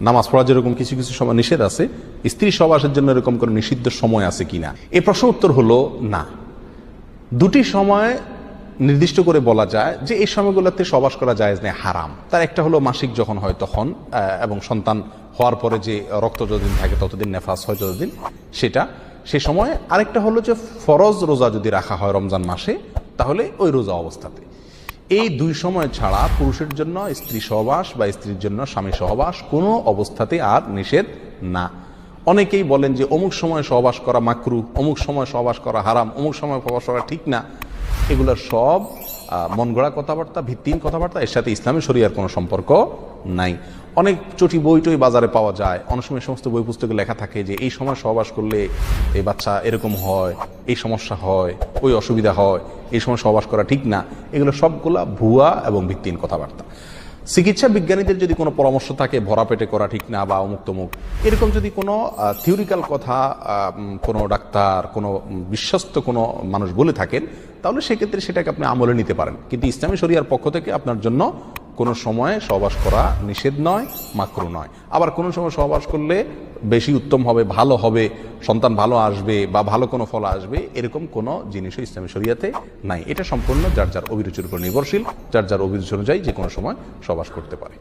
নামাজ পড়া যেরকম কিছু কিছু সময় নিষেধ আছে, স্ত্রী সহবাসের জন্য এরকম কোনো নিষিদ্ধ সময় আছে কিনা, এ প্রশ্ন উত্তর হলো না। দুটি সময় নির্দিষ্ট করে বলা যায় যে এই সময়গুলোতে সহবাস করা জায়েজ নেই, হারাম। তার একটা হলো মাসিক যখন হয় তখন, এবং সন্তান হওয়ার পরে যে রক্ত যতদিন থাকে ততদিন, নেফাস হয় যতদিন, সেটা সে সময়। আরেকটা হলো যে ফরজ রোজা যদি রাখা হয় রমজান মাসে, তাহলে ওই রোজা অবস্থাতে। এই দুই সময় ছাড়া পুরুষের জন্য স্ত্রী সহবাস বা স্ত্রীর জন্য স্বামী সহবাস কোনো অবস্থাতে আর নিষেধ না। অনেকেই বলেন যে অমুক সময় সহবাস করা মাকরু, অমুক সময় সহবাস করা হারাম, অমুক সময় সহবাস করা ঠিক না। এগুলোর সব মন গড়া কথাবার্তা, ভিত্তিহীন কথাবার্তা। এর সাথে ইসলামী শরিয়ার কোনো সম্পর্ক নাই। অনেক চটি বই টই বাজারে পাওয়া যায়, অনেক সময় সমস্ত বই পুস্তকে লেখা থাকে যে এই সময় সহবাস করলে এই বাচ্চা এরকম হয়, এই সমস্যা হয়, ওই অসুবিধা হয়, এই সময় সহবাস করা ঠিক না। এগুলো সবগুলা ভুয়া এবং ভিত্তিহীন কথাবার্তা। চিকিৎসা বিজ্ঞানীদের যদি কোনো পরামর্শ থাকে ভরা পেটে করা ঠিক না বা অমুক তমুক, এরকম যদি কোনো থিওরিক্যাল কথা কোনো ডাক্তার, কোনো বিশ্বস্ত কোনো মানুষ বলে থাকেন, তাহলে সেক্ষেত্রে সেটাকে আপনি আমলে নিতে পারেন। কিন্তু ইসলামী শরিয়ার পক্ষ থেকে আপনার জন্য কোনো সময় সহবাস করা নিষেধ নয়, মাকরু নয়। আবার কোনো সময় সহবাস করলে বেশি উত্তম হবে, ভালো হবে, সন্তান ভালো আসবে বা ভালো কোনো ফল আসবে, এরকম কোনো জিনিসও ইসলামী শরিয়াতে নাই। এটা সম্পূর্ণ যার যার অভিরুচির উপর নির্ভরশীল, যার যার অভিরুচি অনুযায়ী যে কোনো সময় সহবাস করতে পারে।